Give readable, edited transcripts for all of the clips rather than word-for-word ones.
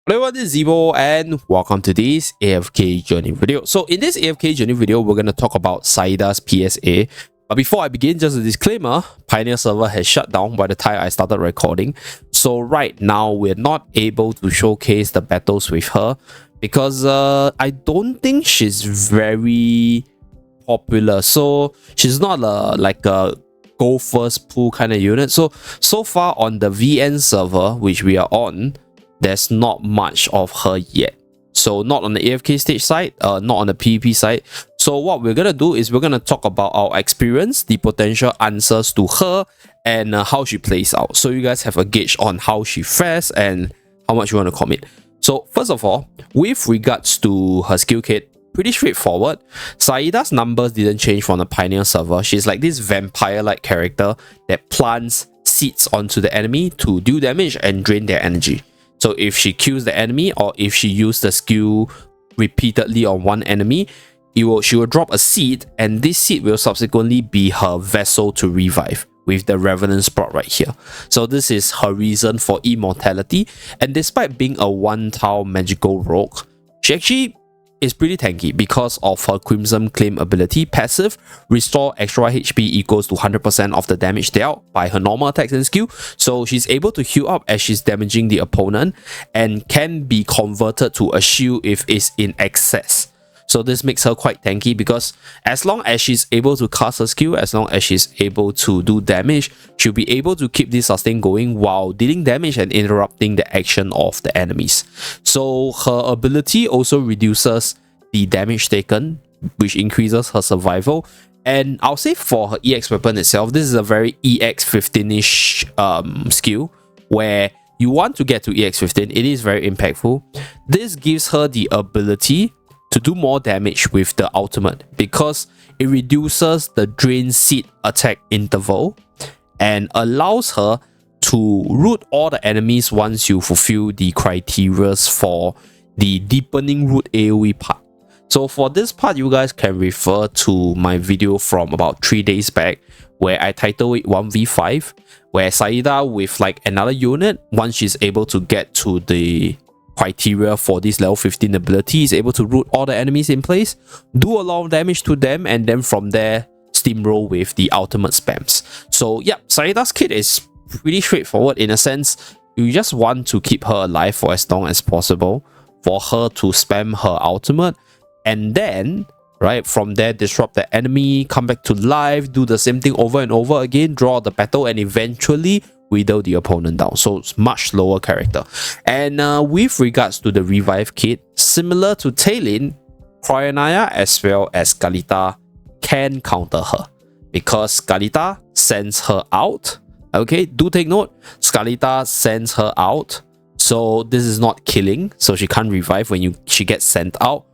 Hello everyone, this is Zeeebo and welcome to this AFK journey video. So in this AFK journey video, we're going to talk about Saida's PSA. But before I begin, just a disclaimer, Pioneer server has shut down by the time I started recording. So right now, we're not able to showcase the battles with her because I don't think she's very popular. So she's not like a go first pull kind of unit. So far on the VN server, which we are on, there's not much of her yet. So not on the AFK stage side, not on the PvP side. So what we're going to do is we're going to talk about our experience, the potential answers to her, and how she plays out. So you guys have a gauge on how she fares and how much you want to commit. So first of all, with regards to her skill kit, pretty straightforward. Saida's numbers didn't change from the Pioneer server. She's like this vampire-like character that plants seeds onto the enemy to deal damage and drain their energy. So if she kills the enemy or if she uses the skill repeatedly on one enemy, she will drop a seed, and this seed will subsequently be her vessel to revive with the Revenant Sprout right here. So this is her reason for immortality, and despite being a one-tile magical rogue, she actually is pretty tanky because of her Crimson Claim ability. Passive, restore extra HP equals to 100% of the damage dealt by her normal attacks and skill. So she's able to heal up as she's damaging the opponent and can be converted to a shield if it's in excess. So this makes her quite tanky because as long as she's able to cast her skill, as long as she's able to do damage, she'll be able to keep this sustain going while dealing damage and interrupting the action of the enemies. So her ability also reduces the damage taken, which increases her survival. And I'll say for her EX weapon itself, this is a very EX 15-ish skill where you want to get to EX 15. It is very impactful. This gives her the ability to do more damage with the ultimate because it reduces the drain seed attack interval and allows her to root all the enemies once you fulfill the criteria for the deepening root AoE part. So for this part, you guys can refer to my video from about 3 days back where I titled it 1v5, where Saida with like another unit, once she's able to get to the criteria for this level 15 ability, is able to root all the enemies in place, do a lot of damage to them, and then from there steamroll with the ultimate spams. So yeah, Saida's kit is pretty straightforward in a sense. You just want to keep her alive for as long as possible for her to spam her ultimate, and then right from there disrupt the enemy, come back to life, do the same thing over and over again, draw the battle, and eventually wither the opponent down. So it's much lower character. And with regards to the revive kit, similar to Tailin, Cryonia as well as Galita can counter her because Galita sends her out. Okay, do take note, Galita sends her out, so this is not killing, so she can't revive when she gets sent out.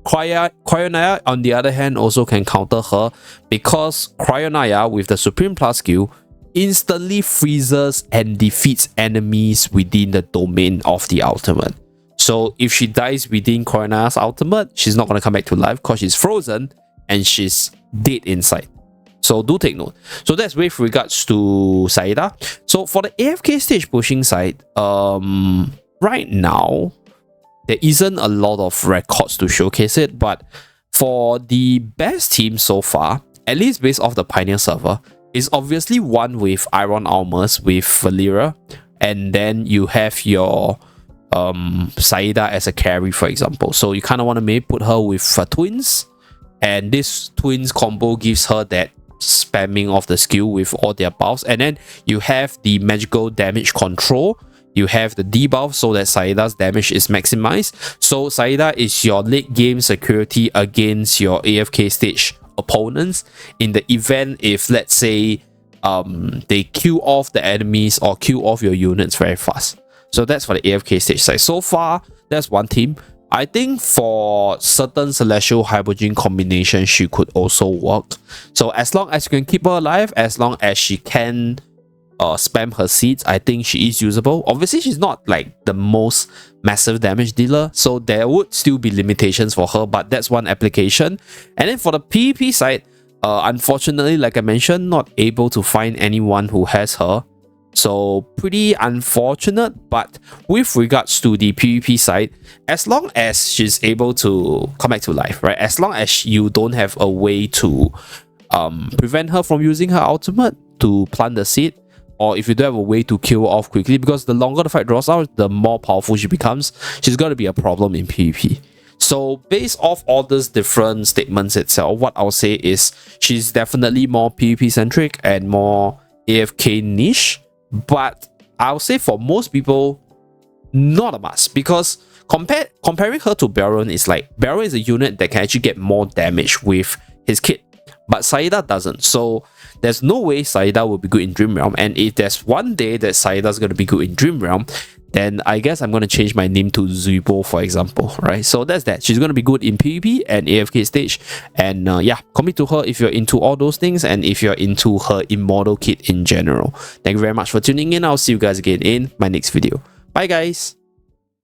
Cryonia on the other hand also can counter her because Cryonia with the Supreme Plus skill instantly freezes and defeats enemies within the domain of the ultimate. So if she dies within Cryonia's ultimate, she's not going to come back to life because she's frozen and she's dead inside. So do take note. So that's with regards to Saida. So for the AFK stage pushing side, right now there isn't a lot of records to showcase it, but for the best team so far, at least based off the Pioneer server, is obviously one with Iron Armors with Valeria, and then you have your Saida as a carry, for example. So you kind of want to maybe put her with twins, and this twins combo gives her that spamming of the skill with all their buffs, and then you have the magical damage control. You have the debuff so that Saida's damage is maximized. So Saida is your late game security against your AFK stage opponents in the event if, let's say, they kill off the enemies or kill off your units very fast. So that's for the AFK stage side. So far, that's one team. I think for certain Celestial Hydrogen combinations, she could also work. So as long as you can keep her alive, as long as she can spam her seeds, I think she is usable. Obviously, she's not like the most massive damage dealer, so there would still be limitations for her, but that's one application. And then for the PvP side, unfortunately, like I mentioned, not able to find anyone who has her. So pretty unfortunate, but with regards to the PvP side, as long as she's able to come back to life, right? As long as you don't have a way to prevent her from using her ultimate to plant the seed, or if you don't have a way to kill her off quickly, because the longer the fight draws out, the more powerful she becomes, she's going to be a problem in PvP. So based off all these different statements itself, what I'll say is she's definitely more PvP centric and more AFK niche. But I'll say for most people, not a must, because comparing her to Baron is like, Baron is a unit that can actually get more damage with his kit, but Saida doesn't. So there's no way Saida will be good in Dream Realm, and if there's one day that Saida is going to be good in Dream Realm, then I guess I'm going to change my name to Zeeebo, for example, right? So that's that. She's going to be good in PvP and AFK stage. And yeah, commit to her if you're into all those things and if you're into her Immortal kit in general. Thank you very much for tuning in. I'll see you guys again in my next video. Bye, guys.